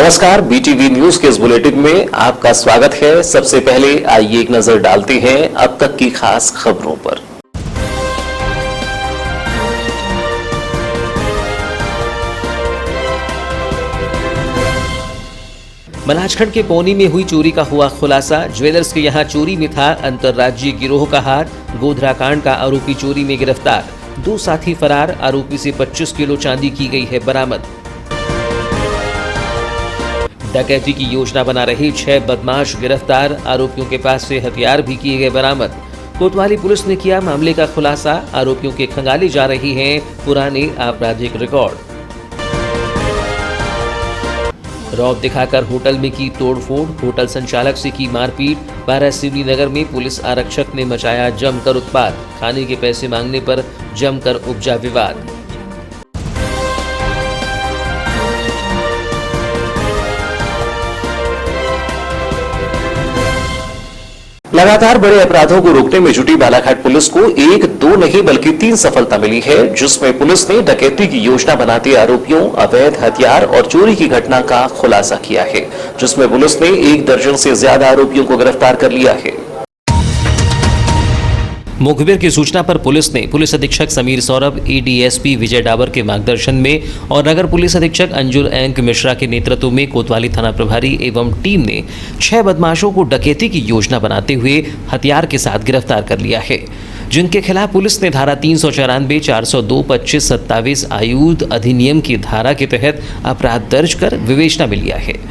नमस्कार, BTV news के इस बुलेटिन में आपका स्वागत है। सबसे पहले आइए एक नजर डालते हैं अब तक की खास खबरों पर। मलाजखंड के पौनी में हुई चोरी का हुआ खुलासा। ज्वेलर्स के यहां चोरी में था अंतर्राज्यीय गिरोह का हाथ। गोधरा कांड का आरोपी चोरी में गिरफ्तार, 2 साथी फरार। आरोपी से 25 किलो चांदी की गई है बरामद। डकैती की योजना बना रहे 6 बदमाश गिरफ्तार। आरोपियों के पास से हथियार भी किए गए बरामद। कोतवाली पुलिस ने किया मामले का खुलासा। आरोपियों के खंगाले जा रहे हैं पुराने आपराधिक रिकॉर्ड। रौब दिखाकर होटल में की तोड़फोड़, होटल संचालक से की मारपीट। बारासिवनी नगर में पुलिस आरक्षक ने मचाया जमकर उत्पात। खाने के पैसे मांगने पर जमकर उपजा विवाद। लगातार बड़े अपराधों को रोकने में जुटी बालाघाट पुलिस को 1, 2 नहीं बल्कि 3 सफलता मिली है, जिसमें पुलिस ने डकैती की योजना बनाते आरोपियों, अवैध हथियार और चोरी की घटना का खुलासा किया है, जिसमें पुलिस ने 1 दर्जन से ज्यादा आरोपियों को गिरफ्तार कर लिया है। मुखबिर की सूचना पर पुलिस ने पुलिस अधीक्षक समीर सौरभ, एडीएसपी विजय डाबर के मार्गदर्शन में और नगर पुलिस अधीक्षक अंजुल एंक मिश्रा के नेतृत्व में कोतवाली थाना प्रभारी एवं टीम ने 6 बदमाशों को डकैती की योजना बनाते हुए हथियार के साथ गिरफ्तार कर लिया है, जिनके खिलाफ पुलिस ने धारा 394, 402, 25, 27 आयुध अधिनियम की धारा के तहत अपराध दर्ज कर विवेचना में लिया है।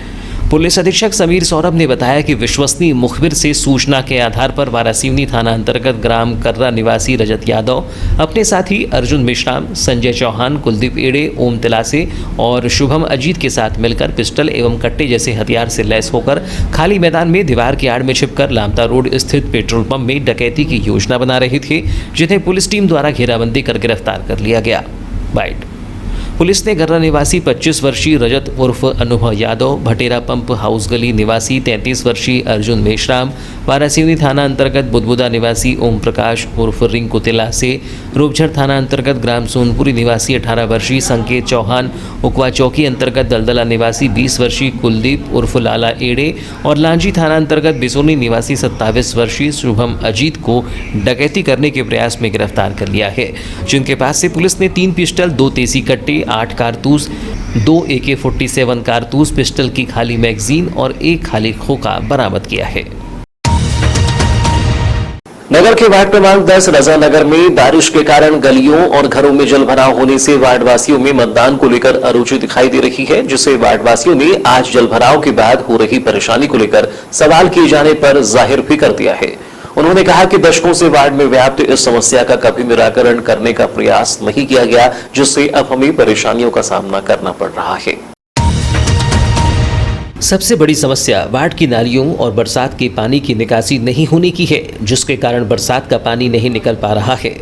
पुलिस अधीक्षक समीर सौरभ ने बताया कि विश्वसनीय मुखबिर से सूचना के आधार पर बारासिवनी थाना अंतर्गत ग्राम कर्रा निवासी रजत यादव अपने साथी अर्जुन मेश्राम, संजय चौहान, कुलदीप एड़े, ओम तिलासे और शुभम अजीत के साथ मिलकर पिस्टल एवं कट्टे जैसे हथियार से लैस होकर खाली मैदान में दीवार की आड़ में छिपकर लामता रोड स्थित पेट्रोल पंप में डकैती की योजना बना रहे थे, जिन्हें पुलिस टीम द्वारा घेराबंदी कर गिरफ्तार कर लिया गया। बाइट। पुलिस ने गर्रा निवासी 25 वर्षीय रजत उर्फ अनुभव यादव, भटेरा पंप हाउस गली निवासी 33 वर्षीय अर्जुन मेश्राम, बारासिवनी थाना अंतर्गत बुदबुदा निवासी ओम प्रकाश उर्फ रिंकू तिलासे, रूपझर थाना अंतर्गत ग्राम सोनपुरी निवासी 18 वर्षीय संकेत चौहान, उकवा चौकी अंतर्गत दलदला निवासी 20 वर्षीय कुलदीप उर्फ लाला एड़े और लांजी थाना अंतर्गत बिसोनी निवासी 27 वर्षीय शुभम अजीत को डकैती करने के प्रयास में गिरफ्तार कर लिया है, जिनके पास से पुलिस ने 3 पिस्टल, 2 देसी कट्टे, 8 कारतूस, 2 AK-47 कारतूस, पिस्टल की खाली मैगजीन और 1 खाली खोखा बरामद किया है। नगर के वार्ड क्रमांक 10 रजा नगर में बारिश के कारण गलियों और घरों में जलभराव होने से वार्डवासियों में मतदान को लेकर अरुचि दिखाई दे रही है, जिसे वार्डवासियों ने आज जलभराव के बाद हो रही परेशानी को लेकर सवाल किए जाने पर जाहिर भी कर दिया है। उन्होंने कहा कि दशकों से वार्ड में व्याप्त इस समस्या का कभी निराकरण करने का प्रयास नहीं किया गया, जिससे अब हमें परेशानियों का सामना करना पड़ रहा है। सबसे बड़ी समस्या वार्ड की नालियों और बरसात के पानी की निकासी नहीं होने की है, जिसके कारण बरसात का पानी नहीं निकल पा रहा है।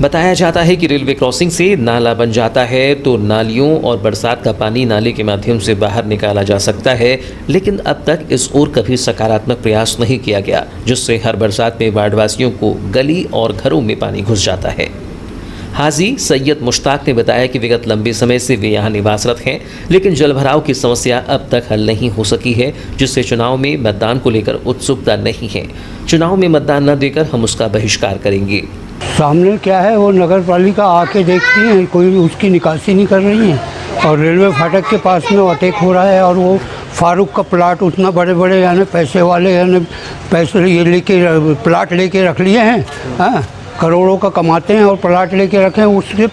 बताया जाता है कि रेलवे क्रॉसिंग से नाला बन जाता है तो नालियों और बरसात का पानी नाले के माध्यम से बाहर निकाला जा सकता है, लेकिन अब तक इस ओर कभी सकारात्मक प्रयास नहीं किया गया, जिससे हर बरसात में वार्डवासियों को गली और घरों में पानी घुस जाता है। हाजी सैयद मुश्ताक ने बताया कि विगत लंबे समय से वे यहाँ निवासरत हैं, लेकिन जलभराव की समस्या अब तक हल नहीं हो सकी है, जिससे चुनाव में मतदान को लेकर उत्सुकता नहीं है। चुनाव में मतदान न देकर हम उसका बहिष्कार करेंगे। सामने क्या है, वो नगर पालिका आके देखती है, कोई उसकी निकासी नहीं कर रही है और रेलवे फाटक के पास में अटैक हो रहा है और वो फारूक का प्लाट उतना बड़े बड़े यानी पैसे वाले यानी पैसे ये लेके प्लाट लेके रख लिए हैं, हाँ करोड़ों का कमाते हैं और प्लाट लेके रखे हैं, उससे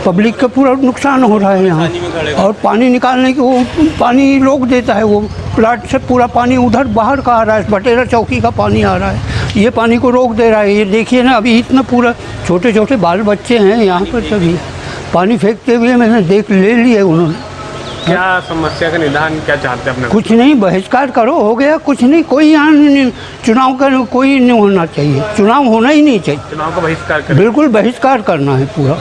पब्लिक का पूरा नुकसान हो रहा है यहाँ। और पानी निकालने के वो पानी रोक देता है, वो प्लाट से पूरा पानी उधर बाहर का आ रहा है, भटेरा चौकी का पानी आ रहा है, ये पानी को रोक दे रहा है। ये देखिए ना, अभी इतना पूरा छोटे छोटे बाल बच्चे हैं यहाँ पर, सभी पानी फेंकते हुए मैंने ले लिए उन्होंने। क्या समस्या का निदान क्या चाहते हैं अपने? कुछ नहीं, बहिष्कार करो, हो गया, कुछ नहीं, कोई यहाँ चुनाव का कोई नहीं होना चाहिए, चुनाव होना ही नहीं चाहिए, चुनाव का बहिष्कार करें। बिल्कुल बहिष्कार करना है पूरा।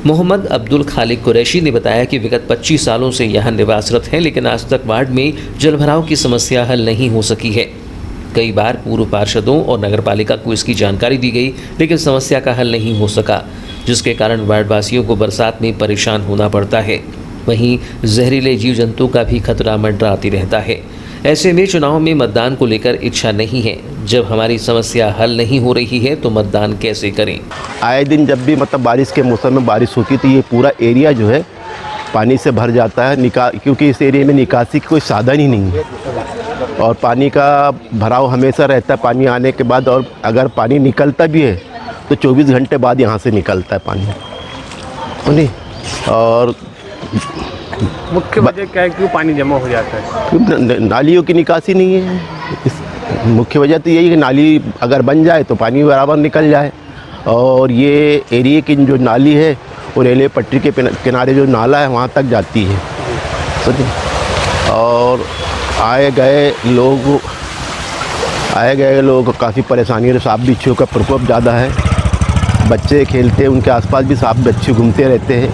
मोहम्मद अब्दुल खालिक कुरैशी ने बताया कि विगत 25 सालों से यहाँ निवासरत हैं, लेकिन आज तक वार्ड में जलभराव की समस्या हल नहीं हो सकी है। कई बार पूर्व पार्षदों और नगरपालिका को इसकी जानकारी दी गई, लेकिन समस्या का हल नहीं हो सका, जिसके कारण वार्डवासियों को बरसात में परेशान होना पड़ता है। वहीं जहरीले जीव जंतु का भी खतरा मंडराती रहता है। ऐसे में चुनाव में मतदान को लेकर इच्छा नहीं है। जब हमारी समस्या हल नहीं हो रही है तो मतदान कैसे करें? आए दिन जब भी मतलब बारिश के मौसम में बारिश होती तो ये पूरा एरिया जो है पानी से भर जाता है। क्योंकि इस एरिया में निकासी की कोई साधन ही नहीं है और पानी का भराव हमेशा रहता है पानी आने के बाद। और अगर पानी निकलता भी है तो 24 घंटे बाद यहाँ से निकलता है पानी, नहीं। और मुख्य वजह क्या है, क्यों पानी जमा हो जाता है? नालियों की निकासी नहीं है। मुख्य वजह तो यही है, नाली अगर बन जाए तो पानी बराबर निकल जाए। और ये एरिया की जो नाली है वो रेलवे पटरी के किनारे जो नाला है वहाँ तक जाती है, समझे। और आए गए लोग काफ़ी परेशानी है। सांप बिच्छू का प्रकोप ज़्यादा है। बच्चे खेलते हैं, उनके आसपास भी सांप बिच्छू घूमते रहते हैं,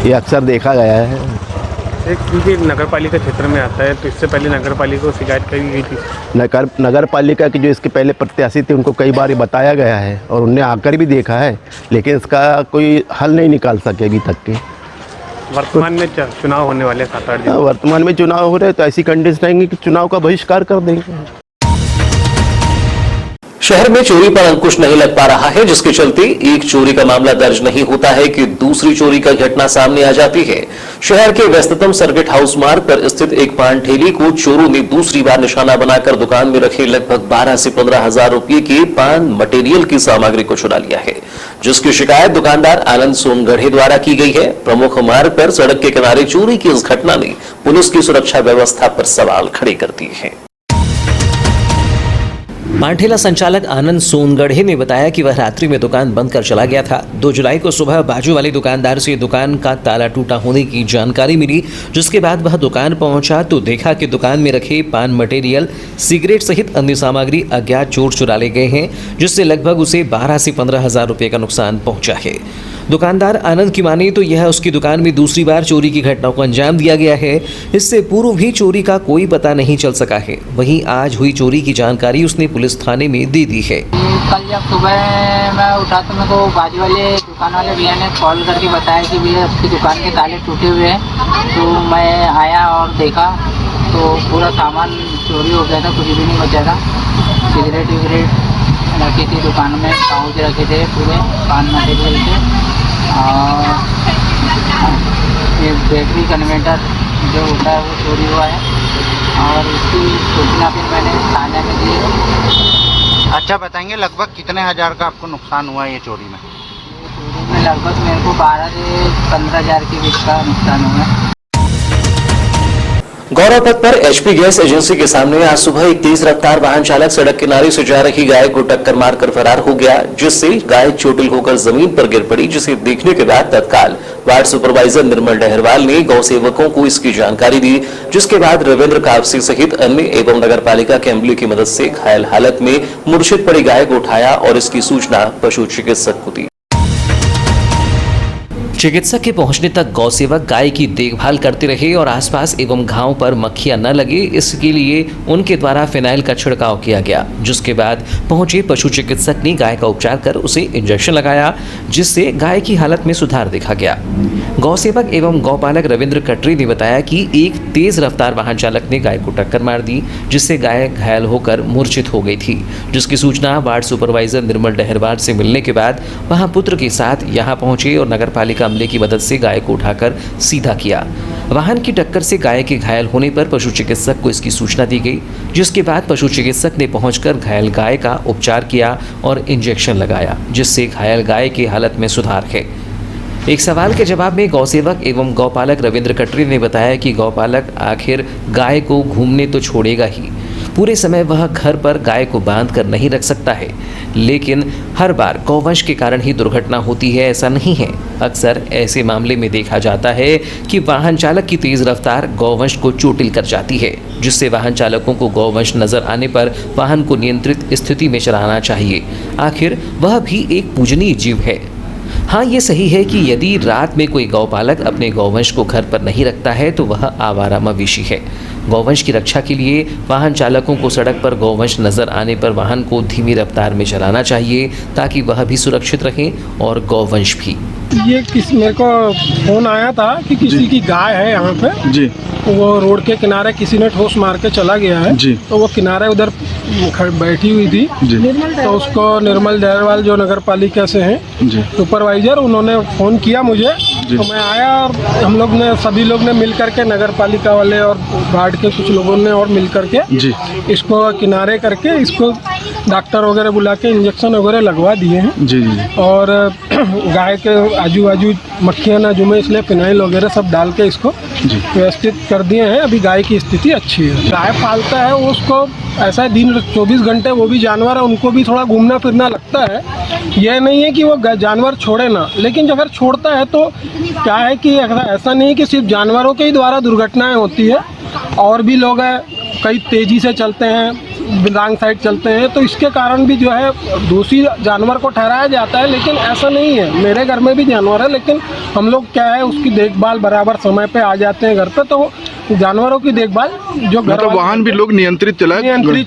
ये अक्सर देखा गया है। क्योंकि नगर पालिका क्षेत्र में आता है तो इससे पहले नगर पालिका को शिकायत करी गई थी। नगर पालिका के जो इसके पहले प्रत्याशी थे उनको कई बार बताया गया है और उनने आकर भी देखा है, लेकिन इसका कोई हल नहीं निकाल सके अभी तक के। वर्तमान में चुनाव होने वाले 7-8 दिन। वर्तमान में चुनाव हो रहे तो ऐसी कंडीशन आएंगी कि चुनाव का बहिष्कार कर देंगे। शहर में चोरी पर अंकुश नहीं लग पा रहा है, जिसके चलते एक चोरी का मामला दर्ज नहीं होता है कि दूसरी चोरी का घटना सामने आ जाती है। शहर के व्यस्ततम सर्किट हाउस मार्ग पर स्थित एक पान ठेली को चोरों ने दूसरी बार निशाना बनाकर दुकान में रखे लगभग 12 से 15 हजार रुपये के पान मटेरियल की सामग्री को चुरा लिया है, जिसकी शिकायत दुकानदार आनंद सोनगढ़े द्वारा की गई है। प्रमुख मार्ग पर सड़क के किनारे चोरी की इस घटना ने पुलिस की सुरक्षा व्यवस्था पर सवाल खड़े कर दिए हैं। पानठेला संचालक आनंद सोनगढ़े ने बताया कि वह रात्रि में दुकान बंद कर चला गया था। 2 जुलाई को सुबह बाजू वाले दुकानदार से दुकान का ताला टूटा होने की जानकारी मिली, जिसके बाद वह दुकान पहुंचा तो देखा कि दुकान में रखे पान मटेरियल, सिगरेट सहित अन्य सामग्री अज्ञात चोर चुरा ले गए हैं, जिससे लगभग उसे 12 से 15 हजार रुपये का नुकसान पहुंचा है। दुकानदार आनंद की माने तो यह उसकी दुकान में दूसरी बार चोरी की घटना को अंजाम दिया गया है। इससे पूर्व भी चोरी का कोई पता नहीं चल सका है। वहीं आज हुई चोरी की जानकारी उसने पुलिस थाने में दे दी है। कल जब सुबह मैं उठा तो मेरे को बाजू वाले दुकान वाले भैया ने कॉल करके बताया कि भैया आपकी दुकान के ताले टूटे हुए हैं। तो मैं आया और देखा तो पूरा सामान चोरी हो गया था, कुछ भी नहीं बचा था। सिगरेट विगरेट रखी थी दुकान में, पाउच रखे थे पूरे पान मटेरियल के, और एक बैटरी कन्वर्टर जो होता है वो चोरी हुआ है। और उसकी सूचना फिर मैंने थाने में दी। अच्छा, बताएंगे लगभग कितने हजार का आपको नुकसान हुआ ये चोरी में? ये चोरी में लगभग मेरे को 12 से 15 हजार के बीच का नुकसान हुआ है। गौरव पथ पर एचपी गैस एजेंसी के सामने आज सुबह एक तेज रफ्तार वाहन चालक सड़क किनारे से जा रही गाय को टक्कर मारकर फरार हो गया, जिससे गाय चोटिल होकर जमीन पर गिर पड़ी, जिसे देखने के बाद तत्काल वार्ड सुपरवाइजर निर्मल डहरवाल ने गौ सेवकों को इसकी जानकारी दी, जिसके बाद रविंद्र कावसी सहित अन्य एवं नगर पालिका के अमले की मदद से घायल हालत में मूर्छित पड़ी गाय को उठाया और इसकी सूचना पशु चिकित्सक को दी। चिकित्सक के पहुंचने तक गौसेवक गाय की देखभाल करते रहे और आसपास एवं घाव पर मक्खियां न लगे, इसके लिए उनके द्वारा फिनाइल का छिड़काव किया गया, जिसके बाद पहुंचे पशु चिकित्सक ने गाय का उपचार कर उसे इंजेक्शन लगाया, जिससे गाय की हालत में सुधार देखा गया। गौसेवक एवं गौपालक रविंद्र कटरी ने बताया कि एक तेज रफ्तार वाहन चालक ने गाय को टक्कर मार दी, जिससे गाय घायल होकर मूर्छित हो गई थी, जिसकी सूचना वार्ड सुपरवाइजर निर्मल डहरवाल से मिलने के बाद वहां पुत्र के साथ यहां पहुंचे और नगर पालिका अमले की मदद से गाय को उठाकर सीधा किया। वाहन की टक्कर से गाय के घायल होने पर पशु चिकित्सक को इसकी सूचना दी गई, जिसके बाद पशु चिकित्सक ने पहुंचकर घायल गाय का उपचार किया और इंजेक्शन लगाया, जिससे घायल गाय की हालत में सुधार है। एक सवाल के जवाब में गौसेवक एवं गौपालक रविंद्र कटरी ने बताया कि गौपालक आखिर गाय को घूमने तो छोड़ेगा ही, पूरे समय वह घर पर गाय को बांध कर नहीं रख सकता है, लेकिन हर बार गौवंश के कारण ही दुर्घटना होती है ऐसा नहीं है। अक्सर ऐसे मामले में देखा जाता है कि वाहन चालक की तेज रफ्तार गौवंश को चोटिल कर जाती है, जिससे वाहन चालकों को गौवंश नजर आने पर वाहन को नियंत्रित स्थिति में चलाना चाहिए। आखिर वह भी एक पूजनीय जीव है। हाँ, ये सही है कि यदि रात में कोई गौपालक अपने गौवंश को घर पर नहीं रखता है तो वह आवारा मवेशी है। गौवंश की रक्षा के लिए वाहन चालकों को सड़क पर गौवंश नजर आने पर वाहन को धीमी रफ्तार में चलाना चाहिए, ताकि वह भी सुरक्षित रहे और गौवंश भी। ये मेरे को फोन आया था कि किसी की गाय है यहाँ पे जी वो रोड के किनारे किसी ने ठोस मार के चला गया है जी। तो वो किनारे उधर बैठी हुई थी जी तो उसको निर्मल जायसवाल जो नगर पालिका से हैं जी सुपरवाइजर उन्होंने फ़ोन किया मुझे तो मैं आया और हम लोग ने सभी लोग ने मिल करके नगर पालिका वाले और गार्ड के कुछ लोगों ने और मिल करके जी इसको किनारे करके इसको डॉक्टर वगैरह बुला के इंजेक्शन वगैरह लगवा दिए हैं जी जी और गाय के आजू बाजू मक्खियाँ ना जुमे इसलिए फिनाइल वगैरह सब डाल के इसको व्यवस्थित कर दिए हैं। अभी गाय की स्थिति अच्छी है। गाय पालता है वो उसको ऐसा है दिन 24 घंटे वो भी जानवर है उनको भी थोड़ा घूमना फिरना लगता है। यह नहीं है कि वो जानवर छोड़े ना, लेकिन अगर छोड़ता है तो क्या है कि ऐसा नहीं है कि सिर्फ जानवरों के ही द्वारा दुर्घटनाएं होती है, और भी लोग हैं कई तेज़ी से चलते हैं रॉन्ग साइड चलते हैं तो इसके कारण भी जो है दोषी जानवर को ठहराया जाता है। लेकिन ऐसा नहीं है, मेरे घर में भी जानवर है लेकिन हम लोग क्या है उसकी देखभाल बराबर समय पे आ जाते हैं घर पे, तो जानवरों की देखभाल जो घर मतलब वाहन भी लोग नियंत्रित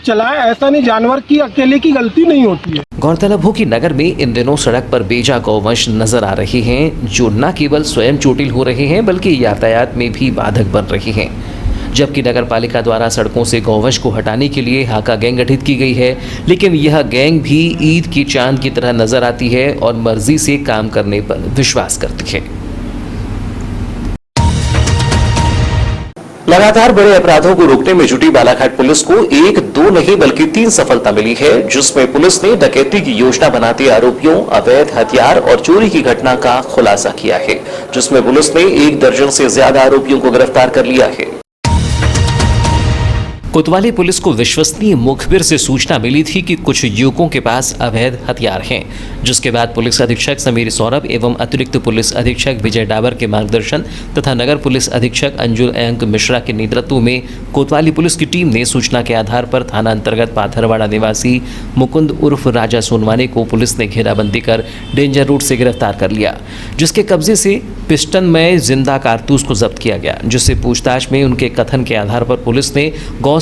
चलाए, ऐसा नहीं जानवर की अकेले की गलती नहीं होती है। गौरतलब हो कि नगर में इन दिनों सड़क पर बेजा गौवंश नजर आ रहे हैं जो न केवल स्वयं चोटिल हो रहे हैं बल्कि यातायात में भी बाधक बन रहे हैं। जबकि नगर पालिका द्वारा सड़कों से गौवंश को हटाने के लिए हाका गैंग गठित की गई है, लेकिन यह गैंग भी ईद की चांद की तरह नजर आती है और मर्जी से काम करने पर विश्वास करती है। लगातार बड़े अपराधों को रोकने में जुटी बालाघाट पुलिस को 1, 2 नहीं बल्कि 3 सफलता मिली है, जिसमें पुलिस ने डकैती की योजना बनाते आरोपियों, अवैध हथियार और चोरी की घटना का खुलासा किया है, जिसमें पुलिस ने 1 दर्जन से ज्यादा आरोपियों को गिरफ्तार कर लिया है। कोतवाली पुलिस को विश्वसनीय मुखबिर से सूचना मिली थी कि कुछ युवकों के पास अवैध हथियार हैं, जिसके बाद पुलिस अधीक्षक समीर सौरभ एवं अतिरिक्त पुलिस अधीक्षक विजय डाबर के मार्गदर्शन तथा नगर पुलिस अधीक्षक अंजुल एंक मिश्रा के नेतृत्व में कोतवाली पुलिस की टीम ने सूचना के आधार पर थाना अंतर्गत पाथरवाड़ा निवासी मुकुंद उर्फ राजा सोनवाने को पुलिस ने घेराबंदी कर डेंजर रूट से गिरफ्तार कर लिया, जिसके कब्जे से पिस्टन में जिंदा कारतूस को जब्त किया गया, जिससे पूछताछ में उनके कथन के आधार पर पुलिस ने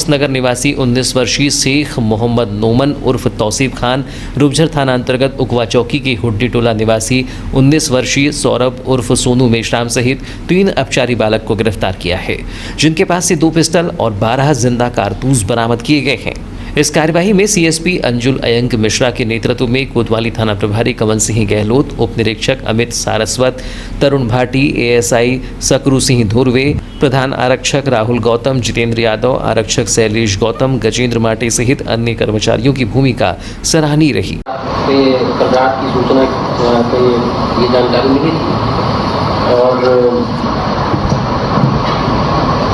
नगर निवासी 19 वर्षीय शेख मोहम्मद नोमन उर्फ तौसीफ खान, रूपझर थाना अंतर्गत उकवा चौकी के हुड्डी टोला निवासी 19 वर्षीय सौरभ उर्फ सोनू मेश्राम सहित 3 अपचारी बालक को गिरफ्तार किया है, जिनके पास से 2 पिस्टल और 12 जिंदा कारतूस बरामद किए गए हैं। इस कार्यवाही में सीएसपी अंजुल अयंक मिश्रा के नेतृत्व में कोतवाली थाना प्रभारी कमल सिंह गहलोत, उप निरीक्षक अमित सारस्वत, तरुण भाटी, एएसआई सकरू सिंह धुर्वे, प्रधान आरक्षक राहुल गौतम, जितेंद्र यादव, आरक्षक शैलेश गौतम, गजेंद्र माटे सहित अन्य कर्मचारियों की भूमिका सराहनीय रही। कल रात की सूचना पे ये जानकारी मिली थी और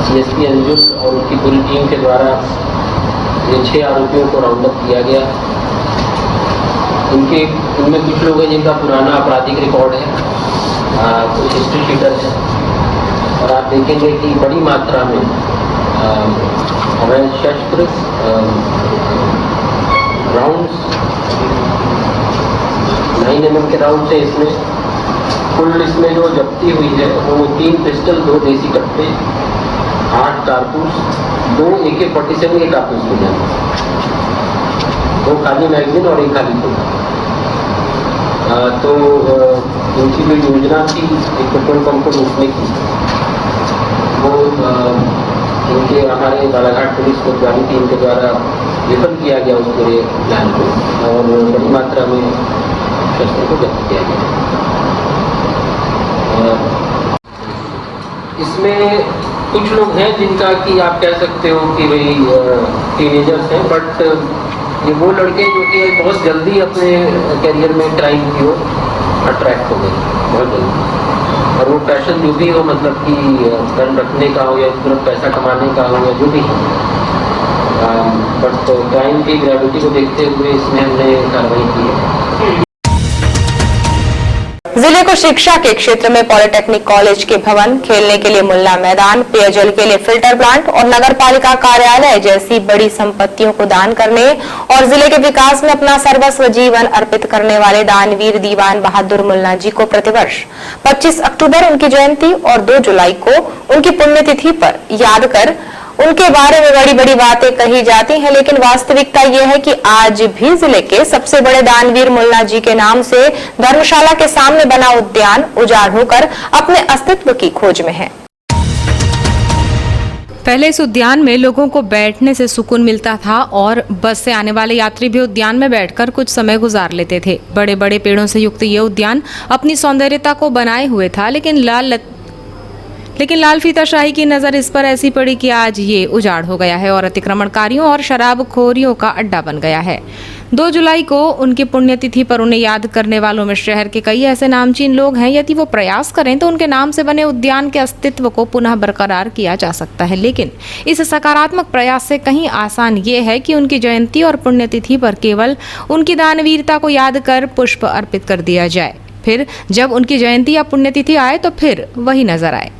सीएसपी अंजुल और उनकी पूरी टीम के द्वारा ये 6 आरोपियों को राउंड अप किया गया। इनमें कुछ लोग हैं जिनका पुराना आपराधिक रिकॉर्ड है, कुछ हिस्ट्री शीटर है और आप देखेंगे कि बड़ी मात्रा में अवैध शस्त्र, राउंड्स, 9 mm के राउंड से इसमें कुल इसमें जो जब्ती हुई है वो 3 पिस्टल, 2 देसी कट्टे, 8 कारतूस, 2 AK-47 के कारतूस मिले, 2 खाली मैगजीन और 1 खाली खोल। तो उनकी जो योजना थी एक पेट्रोल पंप को लूटने की, वो उनके हमारे बालाघाट पुलिस कोतवाली टीम के द्वारा विफल किया गया उस पूरे प्लान को और बड़ी मात्रा में शस्त्रों को जब्त किया गया। इसमें कुछ लोग हैं जिनका कि आप कह सकते हो कि भाई टीनेजर्स हैं, बट ये वो लड़के जो कि बहुत जल्दी अपने करियर में क्राइम की ओर अट्रैक्ट हो गए बहुत जल्दी, और वो पैशन जो भी हो, मतलब कि गन रखने का हो या तुरंत पैसा कमाने का हो या जो भी हो, बट क्राइम की ग्रेविटी को देखते हुए इसमें हमने कार्रवाई की है। जिले को शिक्षा के क्षेत्र में पॉलिटेक्निक कॉलेज के भवन, खेलने के लिए मुल्ला मैदान, पेयजल के लिए फिल्टर प्लांट और नगर पालिका कार्यालय जैसी बड़ी संपत्तियों को दान करने और जिले के विकास में अपना सर्वस्व जीवन अर्पित करने वाले दानवीर दीवान बहादुर मुल्ला जी को प्रतिवर्ष 25 अक्टूबर उनकी जयंती और 2 जुलाई को उनकी पुण्यतिथि पर याद कर उनके बारे में बड़ी बड़ी बातें कही जाती हैं, लेकिन वास्तविकता यह है कि आज भी जिले के सबसे बड़े दानवीर मुल्ला जी के नाम से धर्मशाला के सामने बना उद्यान उजाड़ होकर अपने अस्तित्व की खोज में है। पहले इस उद्यान में लोगों को बैठने से सुकून मिलता था और बस से आने वाले यात्री भी उद्यान में बैठकर कुछ समय गुजार लेते थे। बड़े बड़े पेड़ों से युक्त ये उद्यान अपनी सौंदर्यता को बनाए हुए था, लेकिन लाल फीताशाही की नज़र इस पर ऐसी पड़ी कि आज ये उजाड़ हो गया है और अतिक्रमणकारियों और शराबखोरियों का अड्डा बन गया है। 2 जुलाई को उनकी पुण्यतिथि पर उन्हें याद करने वालों में शहर के कई ऐसे नामचीन लोग हैं। यदि वो प्रयास करें तो उनके नाम से बने उद्यान के अस्तित्व को पुनः बरकरार किया जा सकता है, लेकिन इस सकारात्मक प्रयास से कहीं आसान ये है कि उनकी जयंती और पुण्यतिथि पर केवल उनकी दानवीरता को याद कर पुष्प अर्पित कर दिया जाए। फिर जब उनकी जयंती या पुण्यतिथि आए तो फिर वही नजर आए।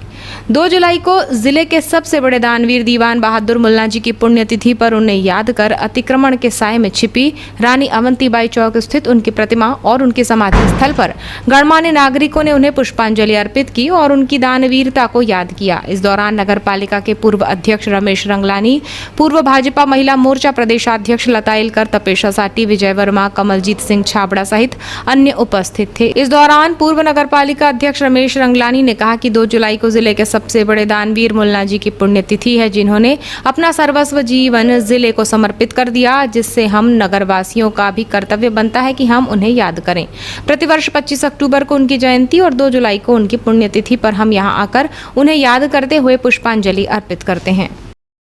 2 जुलाई को जिले के सबसे बड़े दानवीर दीवान बहादुर मुल्ला जी की पुण्यतिथि पर उन्हें याद कर अतिक्रमण के साए में छिपी रानी अवंतीबाई चौक स्थित उनकी प्रतिमा और उनके समाधि स्थल पर गणमान्य नागरिकों ने उन्हें पुष्पांजलि अर्पित की और उनकी दानवीरता को याद किया। इस दौरान नगर पालिका के पूर्व अध्यक्ष रमेश रंगलानी, पूर्व भाजपा महिला मोर्चा प्रदेशाध्यक्ष लता इलकर, तपेशा साटी, विजय वर्मा, कमलजीत सिंह छाबड़ा सहित अन्य उपस्थित थे। इस दौरान पूर्व नगर पालिका अध्यक्ष रमेश रंगलानी ने कहा कि 2 जुलाई को जिले के सबसे बड़े दानवीर मुल्ला जी की पुण्यतिथि है, जिन्होंने अपना सर्वस्व जीवन जिले को समर्पित कर दिया, जिससे हम नगरवासियों का भी कर्तव्य बनता है कि हम उन्हें याद करें। प्रतिवर्ष 25 अक्टूबर को उनकी जयंती और 2 जुलाई को उनकी पुण्यतिथि पर हम यहां आकर उन्हें याद करते हुए पुष्पांजलि अर्पित करते हैं।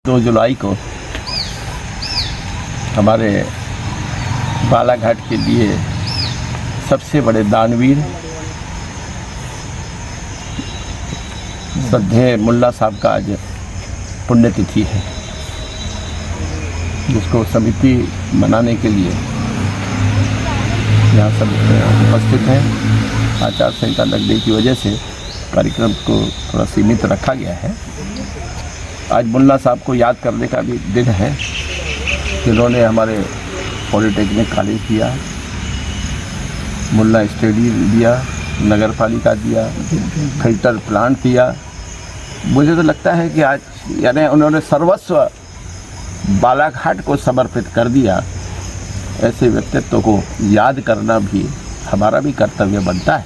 2 जुलाई को हमारे बालाघाट के लिए सबसे बड़े दानवीर श्रद्धेय मुल्ला साहब का आज पुण्यतिथि है, जिसको समिति मनाने के लिए यहाँ सब उपस्थित हैं। आचार संहिता लगने की वजह से कार्यक्रम को थोड़ा सीमित रखा गया है। आज मुल्ला साहब को याद करने का भी दिन है, जिन्होंने हमारे पॉलिटेक्निक कॉलेज दिया, मुल्ला स्टेडियम दिया, नगर पालिका दिया, फिल्टर प्लांट दिया। मुझे तो लगता है कि आज यानी उन्होंने सर्वस्व बालाघाट को समर्पित कर दिया। ऐसे व्यक्तित्व को याद करना भी हमारा भी कर्तव्य बनता है।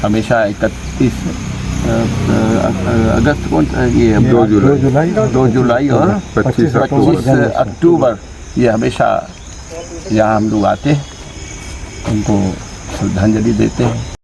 हमेशा 31 अगस्त को ये 2 जुलाई और 25 अक्टूबर ये हमेशा यहाँ हम लोग आते हैं, उनको श्रद्धांजलि देते हैं।